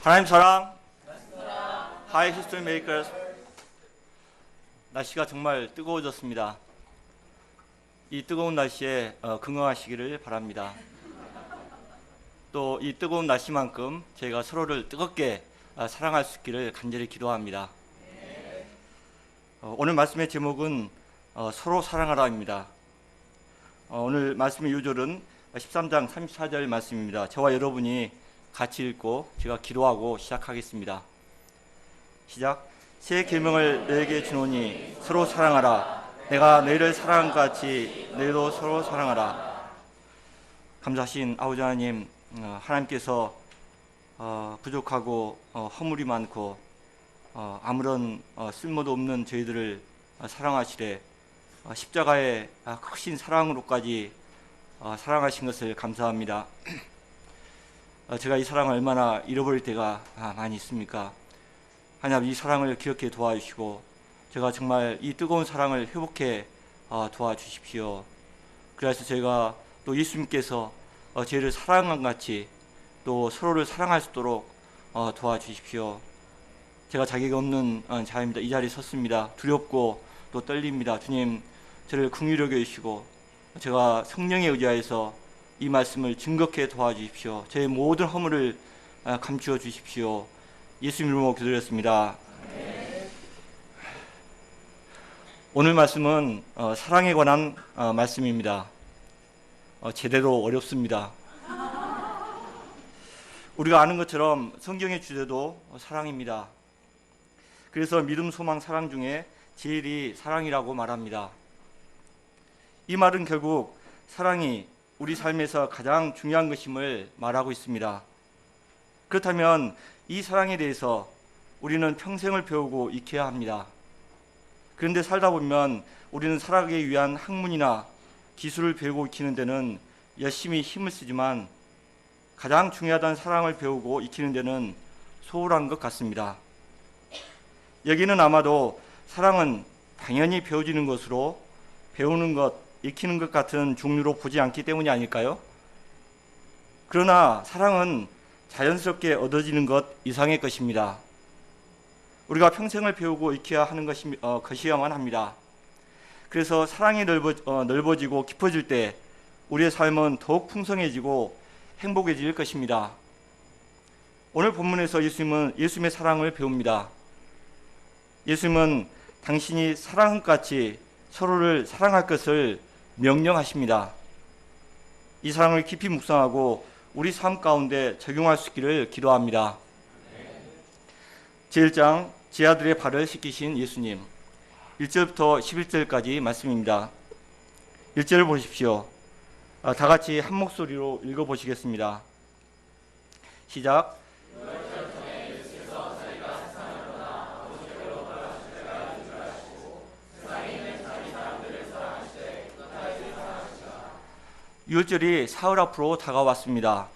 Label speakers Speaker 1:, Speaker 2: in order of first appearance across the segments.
Speaker 1: 하나님 사랑, 하이 히스토리 메이커스. 날씨가 정말 뜨거워졌습니다. 이 뜨거운 날씨에 건강하시기를 바랍니다. 또 이 뜨거운 날씨만큼 저희가 서로를 뜨겁게 사랑할 수 있기를 간절히 기도합니다. 오늘 말씀의 제목은 서로 사랑하라입니다. 오늘 말씀의 요절은 13장 34절 말씀입니다. 저와 여러분이 같이 읽고 제가 기도하고 시작하겠습니다. 시작. 새 계명을 너에게 주노니 서로 사랑하라. 내가 너희를 사랑한 것 같이 너희도 서로 사랑하라. 감사하신 아버지 하나님, 하나님께서 부족하고 허물이 많고 아무런 쓸모도 없는 저희들을 사랑하시되 십자가의 크신 사랑으로까지 사랑하신 것을 감사합니다. 제가 이 사랑을 얼마나 잃어버릴 때가 많이 있습니까? 하나님, 이 사랑을 기억해 도와주시고 제가 정말 이 뜨거운 사랑을 회복해 도와주십시오. 그래서 저희가 또 예수님께서 저희를 사랑한 같이 또 서로를 사랑할 수 있도록 도와주십시오. 제가 자격이 없는 자입니다. 이 자리에 섰습니다. 두렵고 또 떨립니다. 주님, 저를 긍휼히 여겨주시고 제가 성령에 의지하여서 이 말씀을 증거케 도와주십시오. 제 모든 허물을 감추어 주십시오. 예수님 이름으로 기도드렸습니다. 오늘 말씀은 사랑에 관한 말씀입니다. 제대로 어렵습니다. 우리가 아는 것처럼 성경의 주제도 사랑입니다. 그래서 믿음, 소망, 사랑 중에 제일이 사랑이라고 말합니다. 이 말은 결국 사랑이 우리 삶에서 가장 중요한 것임을 말하고 있습니다. 그렇다면 이 사랑에 대해서 우리는 평생을 배우고 익혀야 합니다. 그런데 살다 보면 우리는 살아가기 위한 학문이나 기술을 배우고 익히는 데는 열심히 힘을 쓰지만 가장 중요하다는 사랑을 배우고 익히는 데는 소홀한 것 같습니다. 여기는 아마도 사랑은 당연히 배워지는 것으로 배우는 것, 익히는 것 같은 종류로 보지 않기 때문이 아닐까요? 그러나 사랑은 자연스럽게 얻어지는 것 이상의 것입니다. 우리가 평생을 배우고 익혀야 하는 것이야만 합니다. 그래서 사랑이 넓어지고 깊어질 때 우리의 삶은 더욱 풍성해지고 행복해질 것입니다. 오늘 본문에서 예수님은 예수님의 사랑을 배웁니다. 예수님은 당신이 사랑한 것 같이 서로를 사랑할 것을 명령하십니다. 이 사랑을 깊이 묵상하고 우리 삶 가운데 적용할 수 있기를 기도합니다. 제1장 제 아들의 발을 씻기신 예수님, 1절부터 11절까지 말씀입니다. 1절을 보십시오. 다 같이 한 목소리로 읽어보시겠습니다. 시작. 6월절이 사흘 앞으로 다가왔습니다.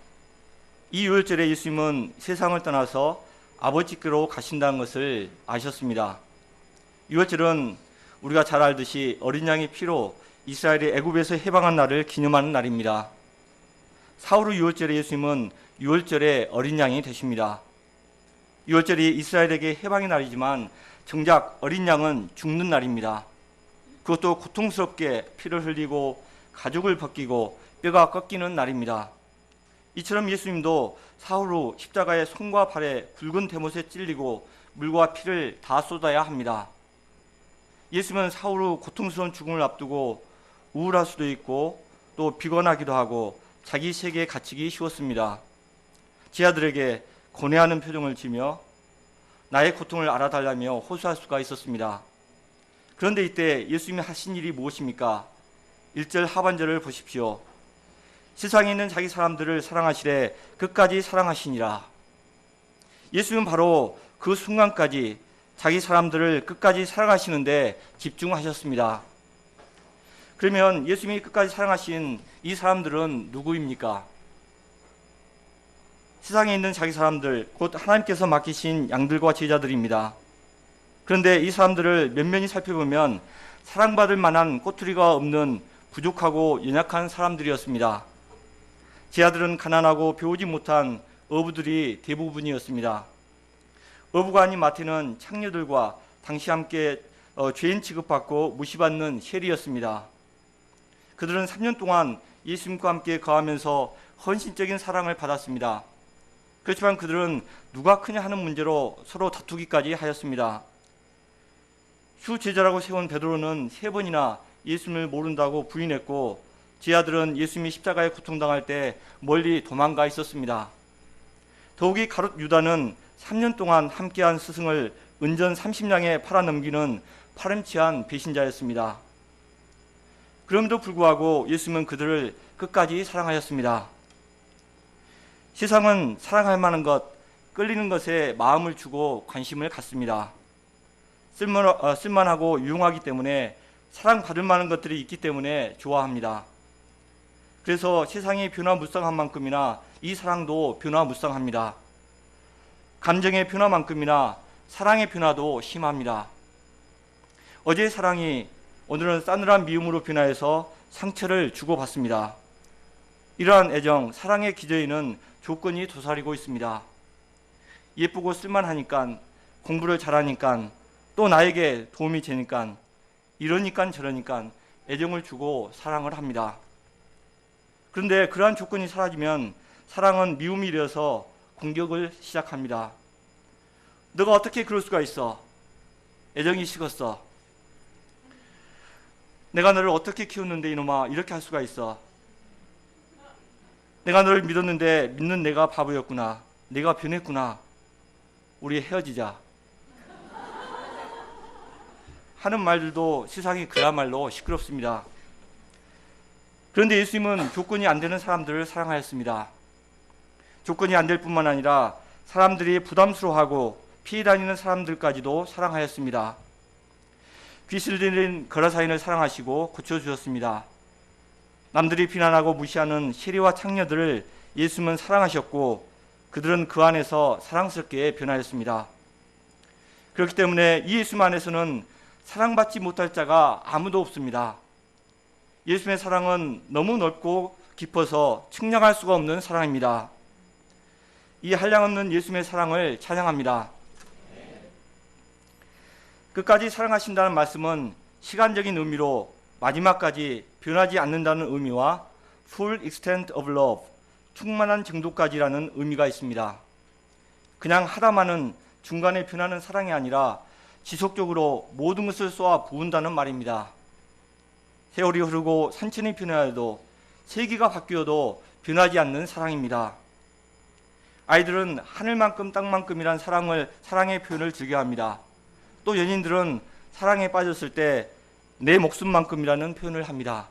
Speaker 1: 이 6월절에 예수님은 세상을 떠나서 아버지께로 가신다는 것을 아셨습니다. 6월절은 우리가 잘 알듯이 어린 양의 피로 이스라엘이 애굽에서 해방한 날을 기념하는 날입니다. 사흘 후 6월절에 예수님은 6월절의 어린 양이 되십니다. 6월절이 이스라엘에게 해방의 날이지만 정작 어린 양은 죽는 날입니다. 그것도 고통스럽게 피를 흘리고 가죽을 벗기고 뼈가 꺾이는 날입니다. 이처럼 예수님도 사흘 후 십자가의 손과 발에 굵은 대못에 찔리고 물과 피를 다 쏟아야 합니다. 예수님은 사흘 후 고통스러운 죽음을 앞두고 우울할 수도 있고 또 비관하기도 하고 자기 세계에 갇히기 쉬웠습니다. 제 아들에게 고뇌하는 표정을 지며 나의 고통을 알아달라며 호소할 수가 있었습니다. 그런데 이때 예수님이 하신 일이 무엇입니까? 1절 하반절을 보십시오. 세상에 있는 자기 사람들을 사랑하시되 끝까지 사랑하시니라. 예수님은 바로 그 순간까지 자기 사람들을 끝까지 사랑하시는데 집중하셨습니다. 그러면 예수님이 끝까지 사랑하신 이 사람들은 누구입니까? 세상에 있는 자기 사람들, 곧 하나님께서 맡기신 양들과 제자들입니다. 그런데 이 사람들을 면면히 살펴보면 사랑받을 만한 꼬투리가 없는 부족하고 연약한 사람들이었습니다. 제 아들은 가난하고 배우지 못한 어부들이 대부분이었습니다. 어부가 아닌 마태는 창녀들과 당시 함께 죄인 취급받고 무시받는 셰리였습니다. 그들은 3년 동안 예수님과 함께 거하면서 헌신적인 사랑을 받았습니다. 그렇지만 그들은 누가 크냐 하는 문제로 서로 다투기까지 하였습니다. 휴제자라고 세운 베드로는 3번이나 예수님을 모른다고 부인했고, 제 아들은 예수님이 십자가에 고통당할 때 멀리 도망가 있었습니다. 더욱이 가룟 유다는 3년 동안 함께한 스승을 은전 30냥에 팔아넘기는 파렴치한 배신자였습니다. 그럼에도 불구하고 예수님은 그들을 끝까지 사랑하였습니다. 세상은 사랑할 만한 것, 끌리는 것에 마음을 주고 관심을 갖습니다. 쓸만하고 유용하기 때문에, 사랑받을 만한 것들이 있기 때문에 좋아합니다. 그래서 세상이 변화무쌍한 만큼이나 이 사랑도 변화무쌍합니다. 감정의 변화만큼이나 사랑의 변화도 심합니다. 어제의 사랑이 오늘은 싸늘한 미움으로 변화해서 상처를 주고받습니다. 이러한 애정, 사랑의 기저에는 조건이 도사리고 있습니다. 예쁘고 쓸만하니까, 공부를 잘하니까, 또 나에게 도움이 되니까, 이러니까 저러니까 애정을 주고 사랑을 합니다. 그런데 그러한 조건이 사라지면 사랑은 미움이 되어서 공격을 시작합니다. 너가 어떻게 그럴 수가 있어? 애정이 식었어. 내가 너를 어떻게 키웠는데 이놈아 이렇게 할 수가 있어. 내가 너를 믿었는데 믿는 내가 바보였구나. 내가 변했구나. 우리 헤어지자. 하는 말들도 세상이 그야말로 시끄럽습니다. 그런데 예수님은 조건이 안 되는 사람들을 사랑하였습니다. 조건이 안 될 뿐만 아니라 사람들이 부담스러워하고 피해 다니는 사람들까지도 사랑하였습니다. 귀신 들린 거라사인을 사랑하시고 고쳐주셨습니다. 남들이 비난하고 무시하는 세리와 창녀들을 예수님은 사랑하셨고, 그들은 그 안에서 사랑스럽게 변하였습니다. 그렇기 때문에 이 예수님 안에서는 사랑받지 못할 자가 아무도 없습니다. 예수님의 사랑은 너무 넓고 깊어서 측량할 수가 없는 사랑입니다. 이 한량없는 예수님의 사랑을 찬양합니다. 끝까지 사랑하신다는 말씀은 시간적인 의미로 마지막까지 변하지 않는다는 의미와 full extent of love, 충만한 정도까지라는 의미가 있습니다. 그냥 하다마는 중간에 변하는 사랑이 아니라 지속적으로 모든 것을 쏘아 부은다는 말입니다. 세월이 흐르고 산천이 변하여도, 세기가 바뀌어도 변하지 않는 사랑입니다. 아이들은 하늘만큼 땅만큼이란 사랑의 표현을 즐겨합니다. 또 연인들은 사랑에 빠졌을 때 내 목숨만큼이라는 표현을 합니다.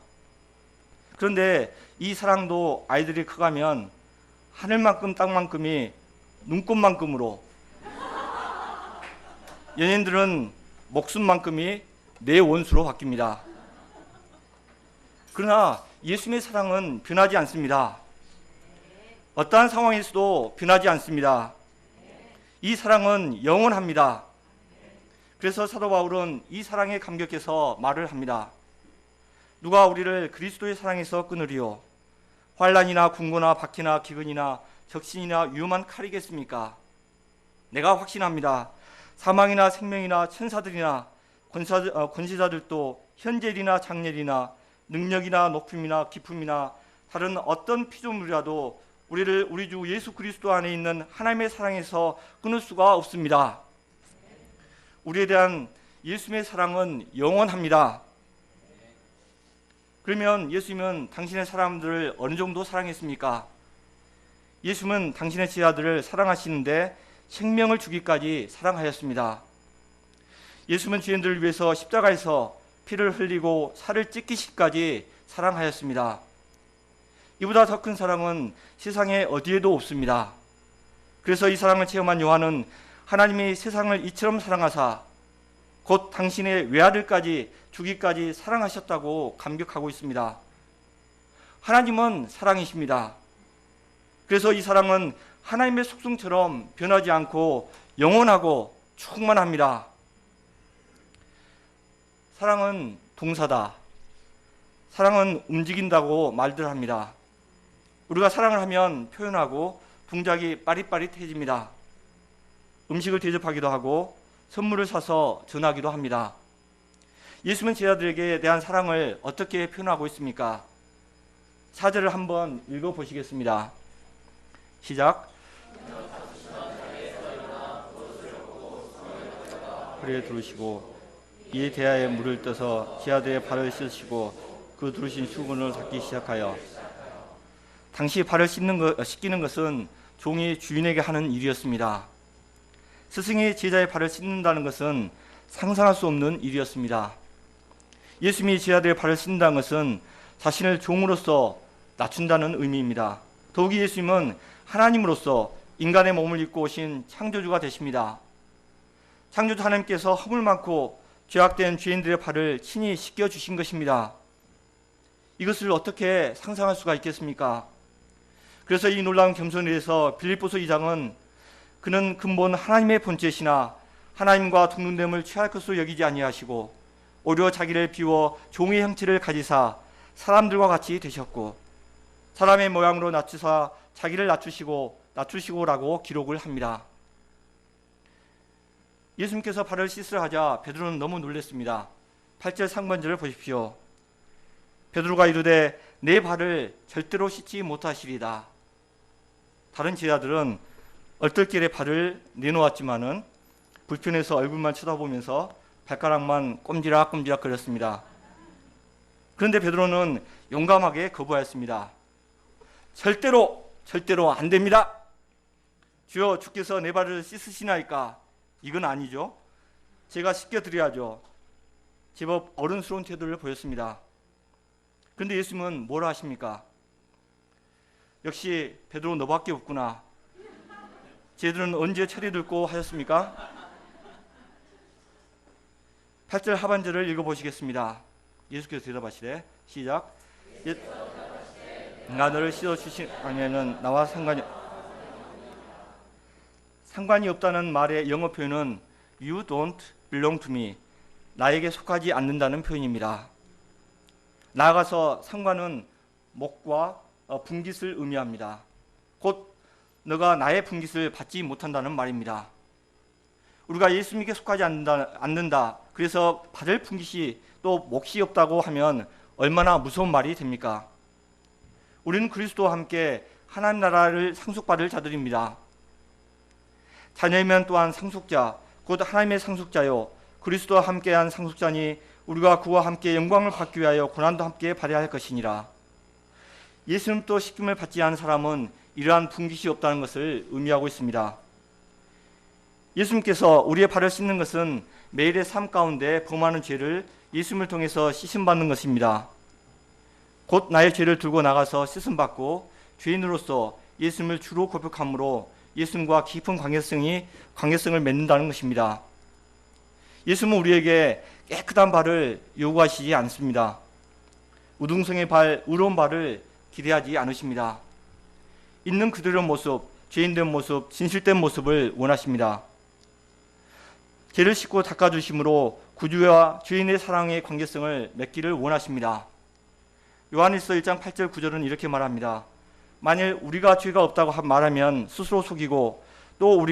Speaker 1: 그런데 이 사랑도 아이들이 커가면 하늘만큼 땅만큼이 눈꽃만큼으로, 연인들은 목숨만큼이 내 원수로 바뀝니다. 그러나 예수님의 사랑은 변하지 않습니다. 어떠한 상황에서도 변하지 않습니다. 이 사랑은 영원합니다. 그래서 사도 바울은 이 사랑에 감격해서 말을 합니다. 누가 우리를 그리스도의 사랑에서 끊으리요? 환난이나 궁고나 박해나 기근이나 적신이나 위험한 칼이겠습니까? 내가 확신합니다. 사망이나 생명이나 천사들이나 권세자들도 현재일이나 장래일이나 능력이나 높음이나 깊음이나 다른 어떤 피조물이라도 우리를 우리 주 예수 그리스도 안에 있는 하나님의 사랑에서 끊을 수가 없습니다. 우리에 대한 예수님의 사랑은 영원합니다. 그러면 예수님은 당신의 사람들을 어느 정도 사랑했습니까? 예수님은 당신의 제자들을 사랑하시는데 생명을 주기까지 사랑하였습니다. 예수님은 죄인들을 위해서 십자가에서 피를 흘리고 살을 찢기시기까지 사랑하였습니다. 이보다 더 큰 사랑은 세상에 어디에도 없습니다. 그래서 이 사랑을 체험한 요한은 하나님이 세상을 이처럼 사랑하사 곧 당신의 외아들까지 주기까지 사랑하셨다고 감격하고 있습니다. 하나님은 사랑이십니다. 그래서 이 사랑은 하나님의 속성처럼 변하지 않고 영원하고 충만합니다. 사랑은 동사다. 사랑은 움직인다고 말들 합니다. 우리가 사랑을 하면 표현하고 동작이 빠릿빠릿해집니다. 음식을 대접하기도 하고 선물을 사서 전하기도 합니다. 예수님은 제자들에게 대한 사랑을 어떻게 표현하고 있습니까? 4절을 한번 읽어보시겠습니다. 시작. 그래 두르시고 이에 대하여 물을 떠서 제자들의 발을 씻으시고 그 두르신 수건을 닦기 시작하여, 당시 발을 씻기는 것은 종이 주인에게 하는 일이었습니다. 스승이 제자의 발을 씻는다는 것은 상상할 수 없는 일이었습니다. 예수님이 제자들의 발을 씻는다는 것은 자신을 종으로서 낮춘다는 의미입니다. 더욱이 예수님은 하나님으로서 인간의 몸을 입고 오신 창조주가 되십니다. 창조주 하나님께서 허물 많고 죄악된 죄인들의 발을 친히 씻겨주신 것입니다. 이것을 어떻게 상상할 수가 있겠습니까? 그래서 이 놀라운 겸손에 대해서 빌립보서 2장은 그는 근본 하나님의 본체시나 하나님과 동등됨을 취할 것으로 여기지 아니하시고 오히려 자기를 비워 종의 형체를 가지사 사람들과 같이 되셨고 사람의 모양으로 낮추사 자기를 낮추시고라고 기록을 합니다. 예수님께서 발을 씻으려 하자 베드로는 너무 놀랐습니다. 8절 상반절을 보십시오. 베드로가 이르되 내 발을 절대로 씻지 못하시리다. 다른 제자들은 얼떨결에 발을 내놓았지만은 불편해서 얼굴만 쳐다보면서 발가락만 꼼지락꼼지락 거렸습니다. 그런데 베드로는 용감하게 거부하였습니다. 절대로 안 됩니다. 주여, 주께서 내 발을 씻으시나이까? 이건 아니죠. 제가 씻겨드려야죠. 제법 어른스러운 태도를 보였습니다. 그런데 예수님은 뭐라 하십니까? 역시 베드로 너밖에 없구나. 쟤들은 언제 철이 들고 하셨습니까? 8절 하반절을 읽어보시겠습니다. 예수께서 대답하시되 시작. 내가 너를 씻어주신 아니면 나와 상관이 없다는 말의 영어 표현은 You don't belong to me. 나에게 속하지 않는다는 표현입니다. 나아가서 상관은 목과 분깃을 의미합니다. 곧 너가 나의 분깃을 받지 못한다는 말입니다. 우리가 예수님께 속하지 않는다. 그래서 받을 분깃이 또 몫이 없다고 하면 얼마나 무서운 말이 됩니까? 우리는 그리스도와 함께 하나님 나라를 상속받을 자들입니다. 자녀이면 또한 상속자, 곧 하나님의 상속자요 그리스도와 함께한 상속자니 우리가 그와 함께 영광을 받기 위하여 고난도 함께 받아야 할 것이니라. 예수님도 씻김을 받지 않은 사람은 이러한 분깃이 없다는 것을 의미하고 있습니다. 예수님께서 우리의 발을 씻는 것은 매일의 삶 가운데 범하는 죄를 예수님을 통해서 씻음받는 것입니다. 곧 나의 죄를 들고 나가서 씻음받고 죄인으로서 예수님을 주로 고백함으로 예수님과 깊은 관계성을 맺는다는 것입니다. 예수님은 우리에게 깨끗한 발을 요구하시지 않습니다. 우등성의 발, 의로운 발을 기대하지 않으십니다. 있는 그대로의 모습, 죄인된 모습, 진실된 모습을 원하십니다. 죄를 씻고 닦아주심으로 구주와 죄인의 사랑의 관계성을 맺기를 원하십니다. 요한일서 1장 8절 9절은 이렇게 말합니다. 만일 우리가 죄가 없다고 말하면 스스로 속이고 또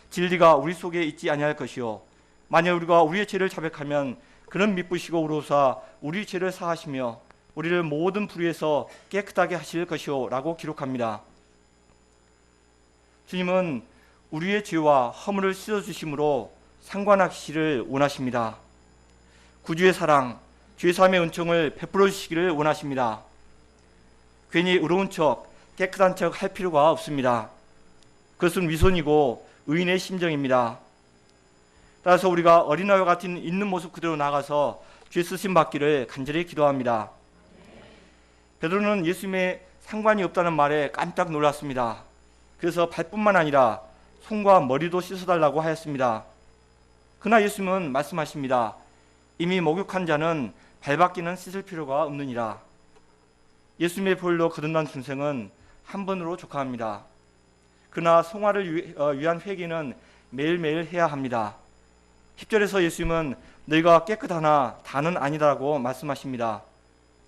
Speaker 1: 진리가 우리 속에 있지 아니할 것이요 만일 우리가 우리의 죄를 자백하면 그는 미쁘시고 의로우사 우리 죄를 사하시며 우리를 모든 불의에서 깨끗하게 하실 것이요 라고 기록합니다. 주님은 우리의 죄와 허물을 씻어주심으로 상관하시기를 원하십니다. 구주의 사랑, 죄사함의 은총을 베풀어 주시기를 원하십니다. 괜히 의로운 척, 깨끗한 척 할 필요가 없습니다. 그것은 위선이고 의인의 심정입니다. 따라서 우리가 어린아이와 같은 있는 모습 그대로 나가서 죄 쓰심 받기를 간절히 기도합니다. 베드로는 예수님의 상관이 없다는 말에 깜짝 놀랐습니다. 그래서 발뿐만 아니라 손과 머리도 씻어달라고 하였습니다. 그러나 예수님은 말씀하십니다. 이미 목욕한 자는 발밖에는 씻을 필요가 없느니라. 예수님의 보혈로 거듭난 중생은 한 번으로 족합니다. 그러나 성화를 위한 회개는 매일매일 해야 합니다. 10절에서 예수님은 너희가 깨끗하나 다는 아니다라고 말씀하십니다.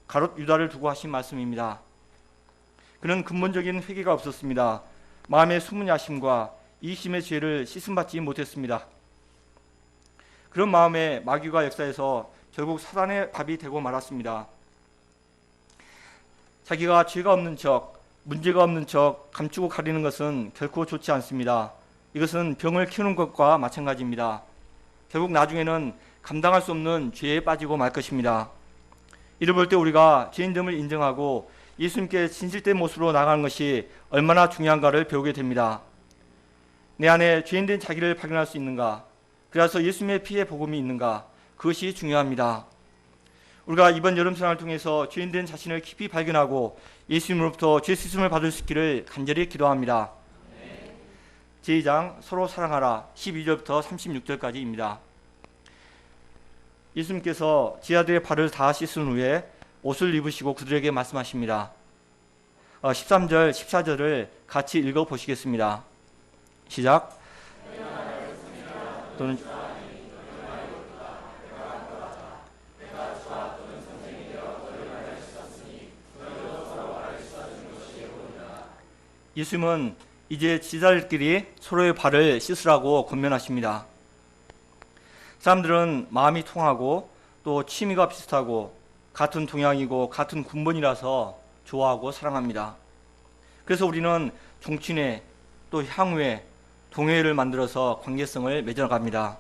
Speaker 1: 가롯 유다를 두고 하신 말씀입니다. 그는 근본적인 회개가 없었습니다. 마음의 숨은 야심과 이심의 죄를 씻음받지 못했습니다. 그런 마음에 마귀가 역사해서 결국 사단의 밥이 되고 말았습니다. 자기가 죄가 없는 척, 문제가 없는 척 감추고 가리는 것은 결코 좋지 않습니다. 이것은 병을 키우는 것과 마찬가지입니다. 결국 나중에는 감당할 수 없는 죄에 빠지고 말 것입니다. 이를 볼 때 우리가 죄인됨을 인정하고 예수님께 진실된 모습으로 나가는 것이 얼마나 중요한가를 배우게 됩니다. 내 안에 죄인된 자기를 발견할 수 있는가? 그래서 예수님의 피의 복음이 있는가? 그것이 중요합니다. 우리가 이번 여름사랑을 통해서 죄인된 자신을 깊이 발견하고 예수님으로부터 죄 씻음을 받을 수 있기를 간절히 기도합니다. 제2장 서로 사랑하라 12절부터 36절까지입니다. 예수님께서 제 아들의 발을 다 씻은 후에 옷을 입으시고 그들에게 말씀하십니다. 13절, 14절을 같이 읽어보시겠습니다. 시작. 또는 예수님은 이제 지자들끼리 서로의 발을 씻으라고 권면하십니다. 사람들은 마음이 통하고 또 취미가 비슷하고 같은 동양이고 같은 군번이라서 좋아하고 사랑합니다. 그래서 우리는 종친회 또 향후회, 동회를 만들어서 관계성을 맺어갑니다.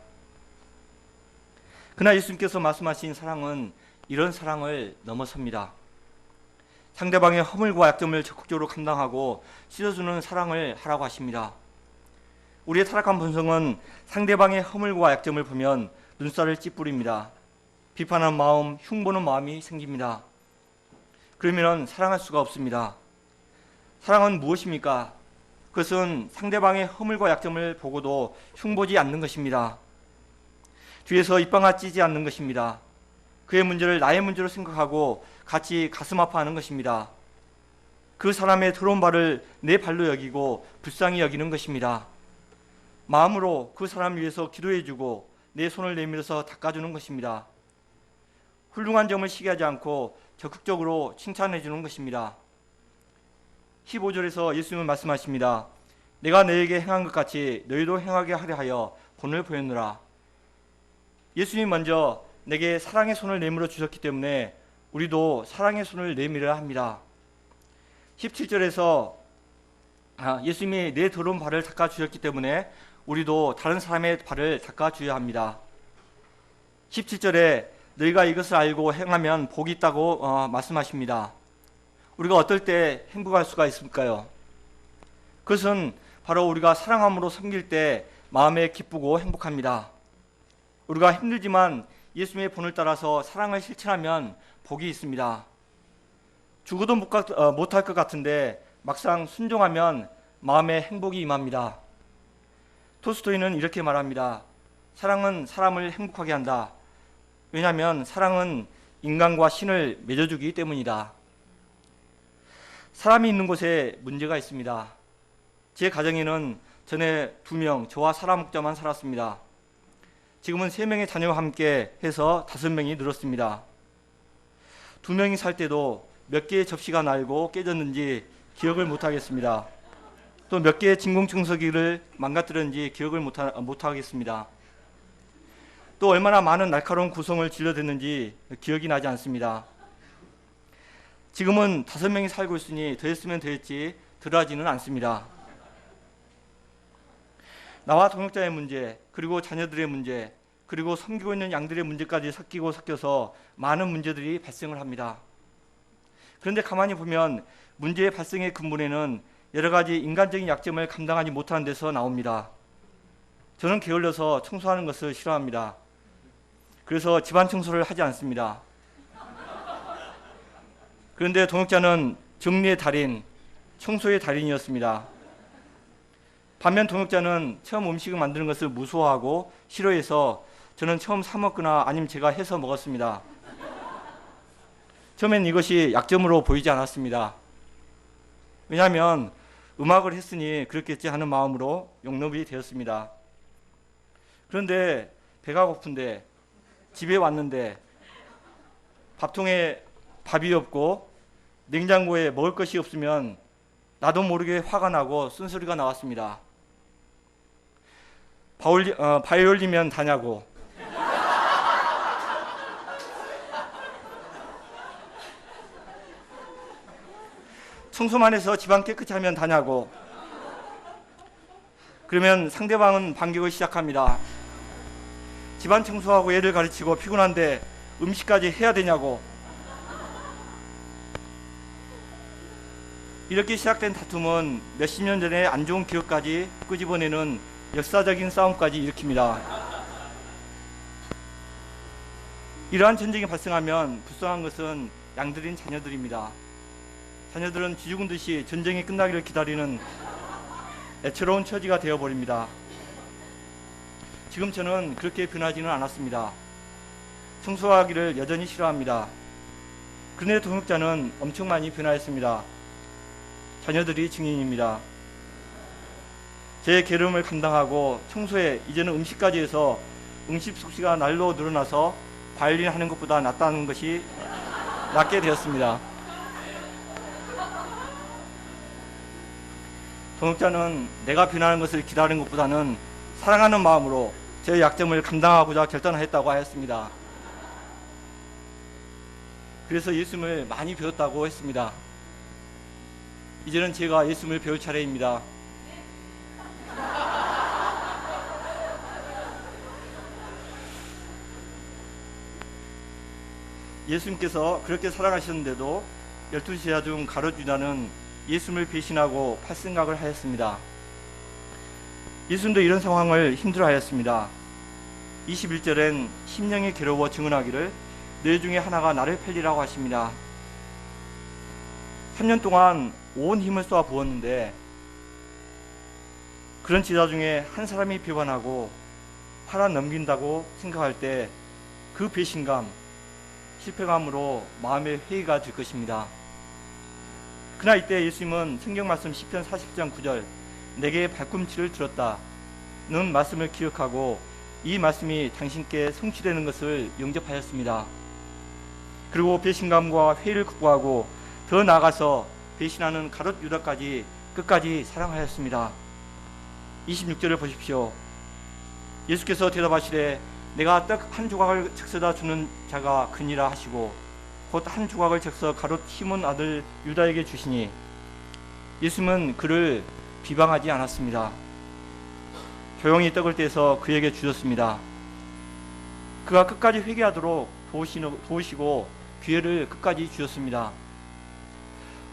Speaker 1: 그러나 예수님께서 말씀하신 사랑은 이런 사랑을 넘어섭니다. 상대방의 허물과 약점을 적극적으로 감당하고 씻어주는 사랑을 하라고 하십니다. 우리의 타락한 본성은 상대방의 허물과 약점을 보면 눈살을 찌푸립니다. 비판하는 마음, 흉보는 마음이 생깁니다. 그러면 사랑할 수가 없습니다. 사랑은 무엇입니까? 그것은 상대방의 허물과 약점을 보고도 흉보지 않는 것입니다. 뒤에서 입방아 찌지 않는 것입니다. 그의 문제를 나의 문제로 생각하고 같이 가슴 아파하는 것입니다. 그 사람의 더러운 발을 내 발로 여기고 불쌍히 여기는 것입니다. 마음으로 그 사람을 위해서 기도해주고 내 손을 내밀어서 닦아주는 것입니다. 훌륭한 점을 시기하지 않고 적극적으로 칭찬해주는 것입니다. 15절에서 예수님은 말씀하십니다. 내가 너에게 행한 것 같이 너희도 행하게 하려 하여 본을 보였노라. 예수님이 먼저 내게 사랑의 손을 내밀어 주셨기 때문에 우리도 사랑의 손을 내밀어야 합니다. 17절에서 예수님이 내 더러운 발을 닦아주셨기 때문에 우리도 다른 사람의 발을 닦아줘야 합니다. 17절에 너희가 이것을 알고 행하면 복이 있다고 말씀하십니다. 우리가 어떨 때 행복할 수가 있을까요? 그것은 바로 우리가 사랑함으로 섬길 때 마음에 기쁘고 행복합니다. 우리가 힘들지만 예수님의 본을 따라서 사랑을 실천하면 복이 있습니다. 죽어도 못할 것 같은데 막상 순종하면 마음에 행복이 임합니다. 톨스토이는 이렇게 말합니다. 사랑은 사람을 행복하게 한다. 왜냐하면 사랑은 인간과 신을 맺어주기 때문이다. 사람이 있는 곳에 문제가 있습니다. 제 가정에는 전에 2명, 저와 사라 목자만 살았습니다. 지금은 3명의 자녀와 함께 해서 5명이 늘었습니다. 2명이 살 때도 몇 개의 접시가 날고 깨졌는지 기억을 못하겠습니다. 또 몇 개의 진공청소기를 망가뜨렸는지 기억을 못하겠습니다. 또 얼마나 많은 날카로운 구성을 질러댔는지 기억이 나지 않습니다. 지금은 5명이 살고 있으니 더했으면 더했지 덜하지는 않습니다. 나와 동역자의 문제, 그리고 자녀들의 문제, 그리고 섬기고 있는 양들의 문제까지 섞여서 많은 문제들이 발생을 합니다. 그런데 가만히 보면 문제의 발생의 근본에는 여러 가지 인간적인 약점을 감당하지 못하는 데서 나옵니다. 저는 게을러서 청소하는 것을 싫어합니다. 그래서 집안 청소를 하지 않습니다. 그런데 동역자는 정리의 달인, 청소의 달인이었습니다. 반면 동역자는 처음 음식을 만드는 것을 무서워하고 싫어해서 저는 처음 사 먹거나 아니면 제가 해서 먹었습니다. 처음엔 이것이 약점으로 보이지 않았습니다. 왜냐하면 음악을 했으니 그렇겠지 하는 마음으로 용납이 되었습니다. 그런데 배가 고픈데 집에 왔는데 밥통에 밥이 없고 냉장고에 먹을 것이 없으면 나도 모르게 화가 나고 쓴소리가 나왔습니다. 바이올리면 다냐고. 청소만 해서 집안 깨끗이 하면 다냐고. 그러면 상대방은 반격을 시작합니다. 집안 청소하고 애를 가르치고 피곤한데 음식까지 해야 되냐고. 이렇게 시작된 다툼은 몇십 년 전에 안 좋은 기억까지 끄집어내는 역사적인 싸움까지 일으킵니다. 이러한 전쟁이 발생하면 불쌍한 것은 양들인 자녀들입니다. 자녀들은 쥐죽은 듯이 전쟁이 끝나기를 기다리는 애처로운 처지가 되어버립니다. 지금 저는 그렇게 변하지는 않았습니다. 청소하기를 여전히 싫어합니다. 그런데 동역자는 엄청 많이 변화했습니다. 자녀들이 증인입니다. 제 게으름을 감당하고 청소에 이제는 음식까지 해서 응식 솜씨가 날로 늘어나서 바이올린 하는 것보다 낫다는 것이 낫게 되었습니다. 동역자는 내가 변하는 것을 기다리는 것보다는 사랑하는 마음으로 제 약점을 감당하고자 결단했다고 하였습니다. 그래서 예수님을 많이 배웠다고 했습니다. 이제는 제가 예수님을 배울 차례입니다. 예수님께서 그렇게 사랑하셨는데도 12제자 중 가룟 유다는 예수님을 배신하고 팔생각을 하였습니다. 예수님도 이런 상황을 힘들어하였습니다. 21절엔 심령이 괴로워 증언하기를 네 중에 하나가 나를 팔리라고 하십니다. 3년 동안 온 힘을 쏟아 부었는데 그런 제자 중에 한 사람이 배반하고 팔아 넘긴다고 생각할 때 그 배신감, 실패감으로 마음의 회의가 들 것입니다. 그러나 이때 예수님은 성경 말씀 시편 40장 9절 내게 발꿈치를 들었다는 말씀을 기억하고 이 말씀이 당신께 성취되는 것을 영접하였습니다. 그리고 배신감과 회의를 극복하고 더 나아가서 배신하는 가룟 유다까지 끝까지 사랑하였습니다. 26절을 보십시오. 예수께서 대답하시되 내가 떡 한 조각을 적셔다 주는 자가 그니라 하시고 곧 한 조각을 적서 가룟 시몬 아들 유다에게 주시니 예수님은 그를 비방하지 않았습니다. 조용히 떡을 떼서 그에게 주셨습니다. 그가 끝까지 회개하도록 도우시고 기회를 끝까지 주셨습니다.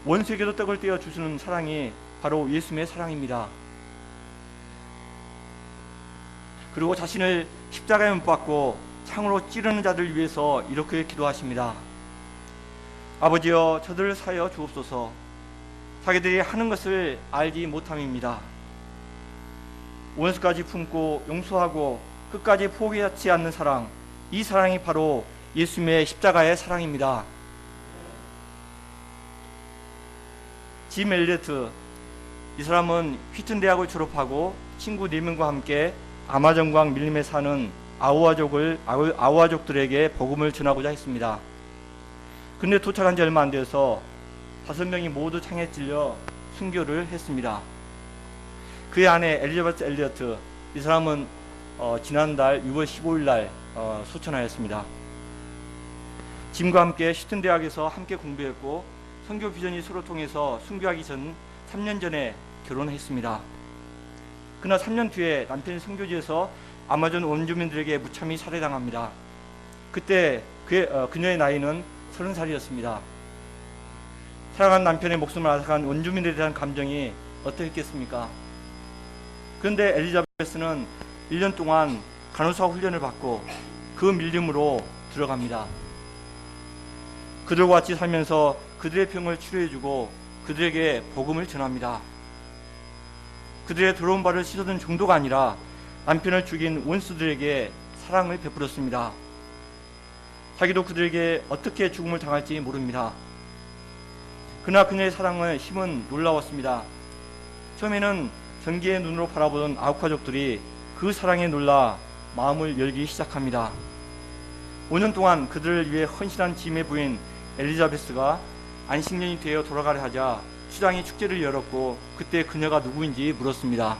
Speaker 1: 원수에게도 떡을 떼어 주시는 사랑이 바로 예수님의 사랑입니다. 그리고 자신을 십자가에 못 박고 창으로 찌르는 자들 위해서 이렇게 기도하십니다. 아버지여 저들을 사하여 주옵소서. 자기들이 하는 것을 알지 못함입니다. 원수까지 품고 용서하고 끝까지 포기하지 않는 사랑, 이 사랑이 바로 예수님의 십자가의 사랑입니다. 짐 엘리어트, 이 사람은 휘튼 대학을 졸업하고 친구 4명과 함께 아마존강 밀림에 사는 아우아족들에게 복음을 전하고자 했습니다. 그런데 도착한 지 얼마 안 되어서 5명이 모두 창에 찔려 순교를 했습니다. 그의 아내 엘리자베스 엘리어트, 이 사람은 지난달 6월 15일 날 소천하였습니다. 짐과 함께 휘튼 대학에서 함께 공부했고 선교 비전이 서로 통해서 순교하기 전 3년 전에 결혼했습니다. 그러나 3년 뒤에 남편이 선교지에서 아마존 원주민들에게 무참히 살해당합니다. 그때 그녀의 나이는 30살이었습니다. 사랑한 남편의 목숨을 앗아간 원주민들에 대한 감정이 어떠했겠습니까? 그런데 엘리자베스는 1년 동안 간호사 훈련을 받고 그 밀림으로 들어갑니다. 그들과 같이 살면서 그들의 병을 치료해주고 그들에게 복음을 전합니다. 그들의 더러운 발을 씻어준 정도가 아니라 남편을 죽인 원수들에게 사랑을 베풀었습니다. 자기도 그들에게 어떻게 죽음을 당할지 모릅니다. 그러나 그녀의 사랑의 힘은 놀라웠습니다. 처음에는 전기의 눈으로 바라보던 아우카족들이 그 사랑에 놀라 마음을 열기 시작합니다. 5년 동안 그들을 위해 헌신한 짐의 부인 엘리자베스가 안식년이 되어 돌아가려 하자 수장이 축제를 열었고 그때 그녀가 누구인지 물었습니다.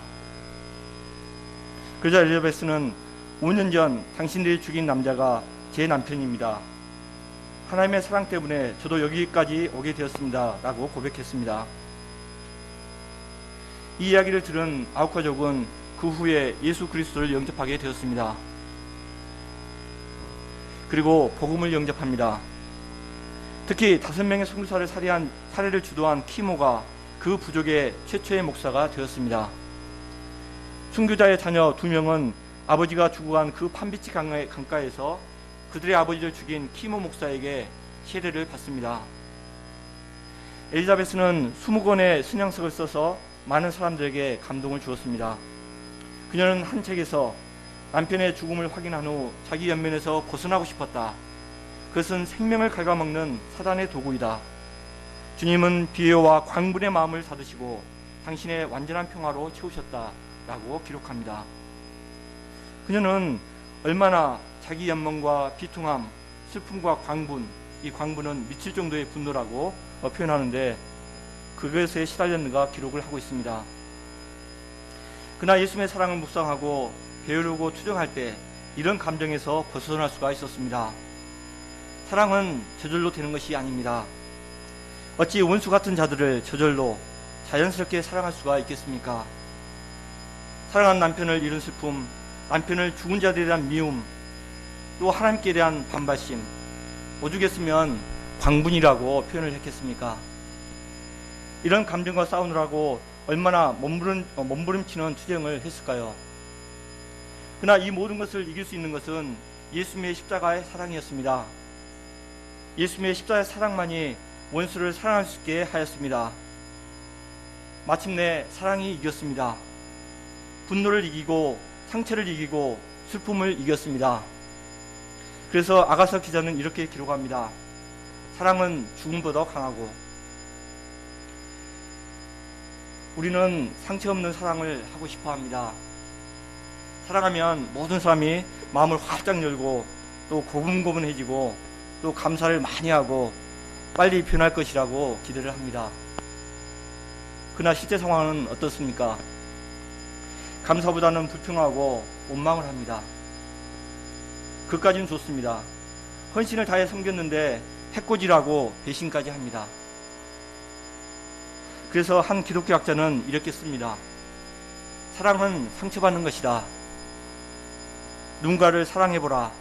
Speaker 1: 그러자 엘리자베스는 5년 전 당신들이 죽인 남자가 제 남편입니다. 하나님의 사랑 때문에 저도 여기까지 오게 되었습니다. 라고 고백했습니다. 이 이야기를 들은 아우카족은 그 후에 예수 그리스도를 영접하게 되었습니다. 그리고 복음을 영접합니다. 특히 5명의 선교사를 살해를 주도한 키모가 그 부족의 최초의 목사가 되었습니다. 순교자의 자녀 2명은 아버지가 죽어간 그 판비치 강가에서 그들의 아버지를 죽인 키모 목사에게 세례를 받습니다. 엘리자베스는 20권의 순양석을 써서 많은 사람들에게 감동을 주었습니다. 그녀는 한 책에서 남편의 죽음을 확인한 후 자기 연면에서 벗어나고 싶었다. 그것은 생명을 갉아먹는 사단의 도구이다. 주님은 비애와 광분의 마음을 닫으시고 당신의 완전한 평화로 채우셨다. 라고 기록합니다. 그녀는 얼마나 자기 연명과 비통함, 슬픔과 광분, 이 광분은 미칠 정도의 분노라고 표현하는데 그것에 시달렸는가 기록을 하고 있습니다. 그러나 예수님의 사랑을 묵상하고 배우려고 투정할 때 이런 감정에서 벗어날 수가 있었습니다. 사랑은 저절로 되는 것이 아닙니다. 어찌 원수 같은 자들을 저절로 자연스럽게 사랑할 수가 있겠습니까? 사랑한 남편을 잃은 슬픔, 남편을 죽은 자들에 대한 미움, 또 하나님께 대한 반발심, 오죽했으면 광분이라고 표현을 했겠습니까? 이런 감정과 싸우느라고 얼마나 몸부림치는 투쟁을 했을까요? 그러나 이 모든 것을 이길 수 있는 것은 예수님의 십자가의 사랑이었습니다. 예수님의 십자가의 사랑만이 원수를 사랑할 수 있게 하였습니다. 마침내 사랑이 이겼습니다. 분노를 이기고 상처를 이기고 슬픔을 이겼습니다. 그래서 아가서 기자는 이렇게 기록합니다. 사랑은 죽음보다 강하고 우리는 상처 없는 사랑을 하고 싶어 합니다. 사랑하면 모든 사람이 마음을 활짝 열고 또 고분고분해지고 또 감사를 많이 하고 빨리 변할 것이라고 기대를 합니다. 그러나 실제 상황은 어떻습니까? 감사보다는 불평하고 원망을 합니다. 그까지는 좋습니다. 헌신을 다해 섬겼는데 해코지라고 배신까지 합니다. 그래서 한 기독교 학자는 이렇게 씁니다. 사랑은 상처받는 것이다. 누군가를 사랑해보라.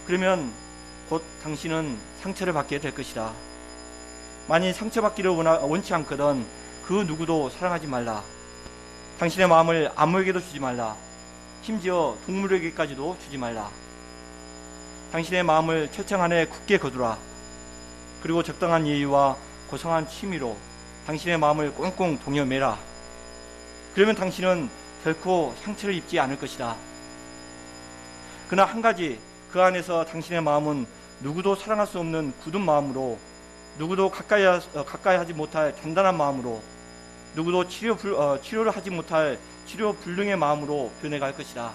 Speaker 1: 그러면 곧 당신은 상처를 받게 될 것이다. 만일 상처받기를 원치 않거든 그 누구도 사랑하지 말라. 당신의 마음을 아무에게도 주지 말라. 심지어 동물에게까지도 주지 말라. 당신의 마음을 철창 안에 굳게 거두라. 그리고 적당한 예의와 고상한 취미로 당신의 마음을 꽁꽁 동여매라. 그러면 당신은 결코 상처를 입지 않을 것이다. 그러나 한 가지, 그 안에서 당신의 마음은 누구도 사랑할 수 없는 굳은 마음으로, 누구도 가까이 하지 못할 단단한 마음으로, 누구도 치료를 하지 못할 치료 불능의 마음으로 변해갈 것이다.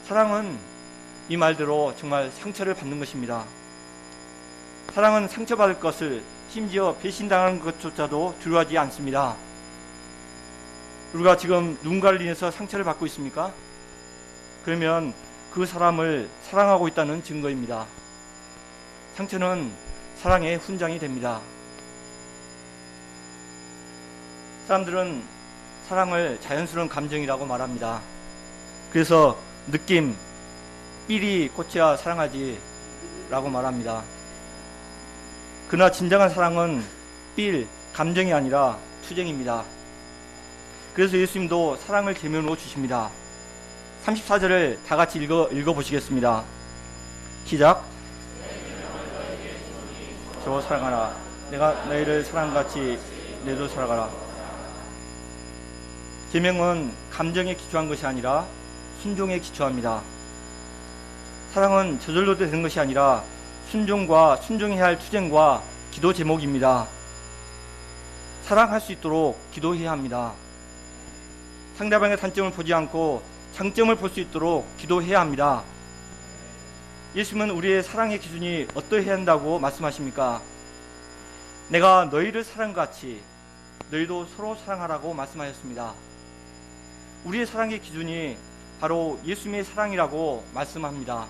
Speaker 1: 사랑은 이 말대로 정말 상처를 받는 것입니다. 사랑은 상처받을 것을, 심지어 배신당하는 것조차도 두려워하지 않습니다. 우리가 지금 누군가를 인해서 상처를 받고 있습니까? 그러면 그 사람을 사랑하고 있다는 증거입니다. 상처는 사랑의 훈장이 됩니다. 사람들은 사랑을 자연스러운 감정이라고 말합니다. 그래서 느낌, 삘이 꽂혀야 사랑하지 라고 말합니다. 그러나 진정한 사랑은 삘, 감정이 아니라 투쟁입니다. 그래서 예수님도 사랑을 계명으로 주십니다. 34절을 다 같이 읽어보시겠습니다. 시작. 저 사랑하라. 내가 너희를 사랑같이 너희도 살아가라. 계명은 감정에 기초한 것이 아니라 순종에 기초합니다. 사랑은 저절로 되는 것이 아니라 순종해야 할 투쟁과 기도 제목입니다. 사랑할 수 있도록 기도해야 합니다. 상대방의 단점을 보지 않고 장점을 볼 수 있도록 기도해야 합니다. 예수님은 우리의 사랑의 기준이 어떠해야 한다고 말씀하십니까? 내가 너희를 사랑같이 너희도 서로 사랑하라고 말씀하셨습니다. 우리의 사랑의 기준이 바로 예수님의 사랑이라고 말씀합니다.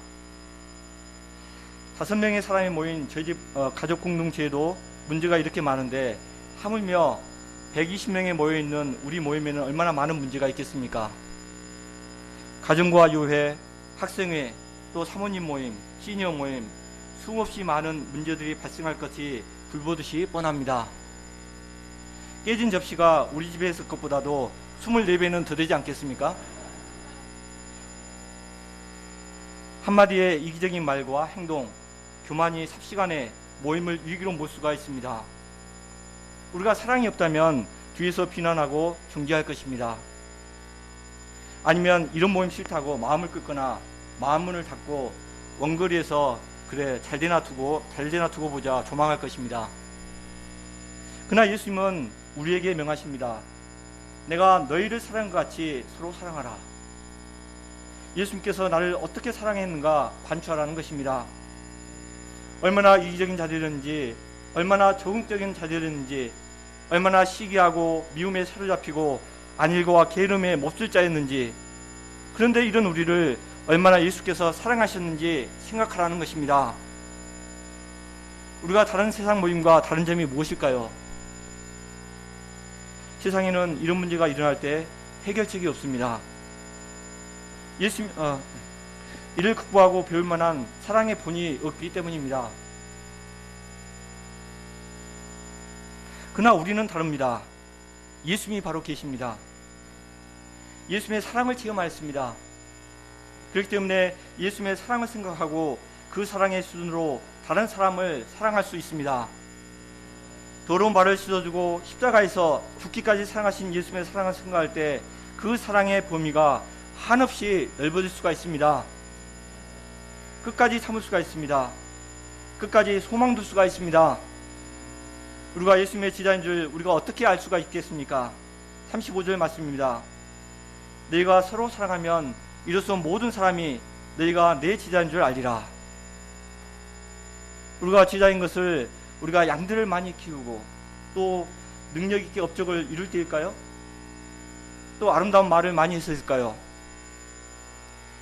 Speaker 1: 5명의 사람이 모인 저희 집 가족 공동체에도 문제가 이렇게 많은데 하물며 120명에 모여있는 우리 모임에는 얼마나 많은 문제가 있겠습니까? 가정과 교회, 학생회, 또 사모님 모임, 시니어 모임, 수없이 많은 문제들이 발생할 것이 불보듯이 뻔합니다. 깨진 접시가 우리 집에 있을 것보다도 24배는 더 되지 않겠습니까? 한마디의 이기적인 말과 행동, 교만이 삽시간에 모임을 위기로 몰 수가 있습니다. 우리가 사랑이 없다면 뒤에서 비난하고 중재할 것입니다. 아니면 이런 모임 싫다고 마음을 끊거나 마음문을 닫고 원거리에서 그래 잘되나 두고 보자 조망할 것입니다. 그러나 예수님은 우리에게 명하십니다. 내가 너희를 사랑한 것 같이 서로 사랑하라. 예수님께서 나를 어떻게 사랑했는가 관찰하는 것입니다. 얼마나 이기적인 자들이었는지, 얼마나 적응적인 자들이었는지, 얼마나 시기하고 미움에 사로잡히고 안일고와 게으름에 몹쓸 자였는지, 그런데 이런 우리를 얼마나 예수께서 사랑하셨는지 생각하라는 것입니다. 우리가 다른 세상 모임과 다른 점이 무엇일까요? 세상에는 이런 문제가 일어날 때 해결책이 없습니다. 이를 극복하고 배울 만한 사랑의 본이 없기 때문입니다. 그러나 우리는 다릅니다. 예수님이 바로 계십니다. 예수님의 사랑을 체험하였습니다. 그렇기 때문에 예수님의 사랑을 생각하고 그 사랑의 수준으로 다른 사람을 사랑할 수 있습니다. 더러운 발을 씻어주고 십자가에서 죽기까지 사랑하신 예수님의 사랑을 생각할 때 그 사랑의 범위가 한없이 넓어질 수가 있습니다. 끝까지 참을 수가 있습니다. 끝까지 소망 둘 수가 있습니다. 우리가 예수님의 제자인 줄 우리가 어떻게 알 수가 있겠습니까? 35절 말씀입니다. 너희가 서로 사랑하면 이로써 모든 사람이 너희가 내 제자인 줄 알리라. 우리가 제자인 것을 우리가 양들을 많이 키우고 또 능력 있게 업적을 이룰 때일까요? 또 아름다운 말을 많이 했을까요?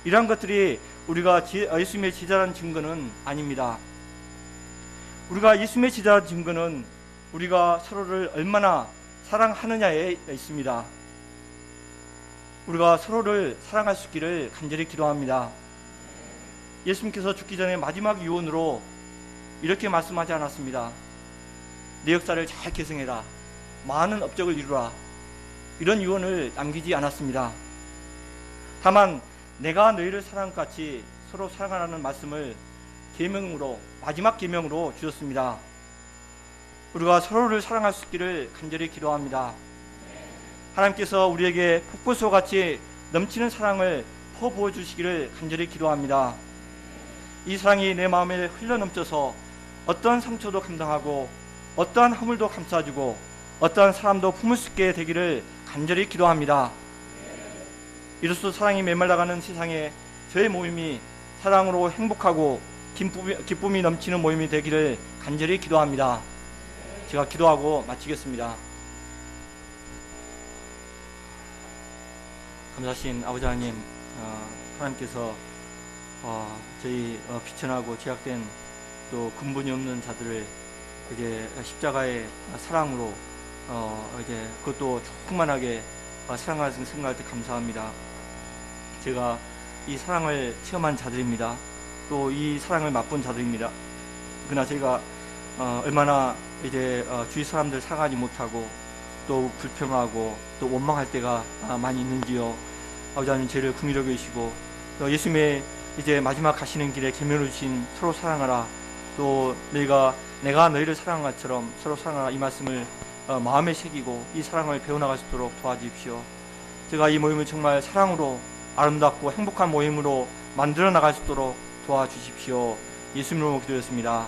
Speaker 1: 이러한 것들이 우리가 예수님의 제자라는 증거는 아닙니다. 우리가 예수님의 제자라는 증거는 우리가 서로를 얼마나 사랑하느냐에 있습니다. 우리가 서로를 사랑할 수 있기를 간절히 기도합니다. 예수님께서 죽기 전에 마지막 유언으로 이렇게 말씀하지 않았습니다. 내 역사를 잘 계승해라. 많은 업적을 이루라. 이런 유언을 남기지 않았습니다. 다만 내가 너희를 사랑한 것 같이 서로 사랑하라는 말씀을 계명으로, 마지막 계명으로 주셨습니다. 우리가 서로를 사랑할 수 있기를 간절히 기도합니다. 하나님께서 우리에게 폭포수 같이 넘치는 사랑을 퍼부어 주시기를 간절히 기도합니다. 이 사랑이 내 마음에 흘러넘쳐서 어떠한 상처도 감당하고 어떠한 허물도 감싸주고 어떠한 사람도 품을 수 있게 되기를 간절히 기도합니다. 이로써 사랑이 메말라가는 세상에 저의 모임이 사랑으로 행복하고 기쁨이 넘치는 모임이 되기를 간절히 기도합니다. 제가 기도하고 마치겠습니다. 감사하신 아버지 하나님, 하나님께서 저희 비천하고 제약된 또 근본이 없는 자들을 이제 십자가의 사랑으로 이제 그것도 충만하게 사랑하는 생각할 때 감사합니다. 제가 이 사랑을 체험한 자들입니다. 또 이 사랑을 맛본 자들입니다. 그러나 제가 얼마나 이제 주위 사람들 사랑하지 못하고 또 불평하고 또 원망할 때가 많이 있는지요. 아버지 하나님 죄를 긍휼히 여기시고 또 예수님의 이제 마지막 가시는 길에 계명을 주신 서로 사랑하라. 또 내가 너희를 사랑한 것처럼 서로 사랑하라. 이 말씀을 마음에 새기고 이 사랑을 배워나갈 수 있도록 도와주십시오. 제가 이 모임을 정말 사랑으로 아름답고 행복한 모임으로 만들어 나갈 수 있도록 도와주십시오. 예수님으로 기도했습니다.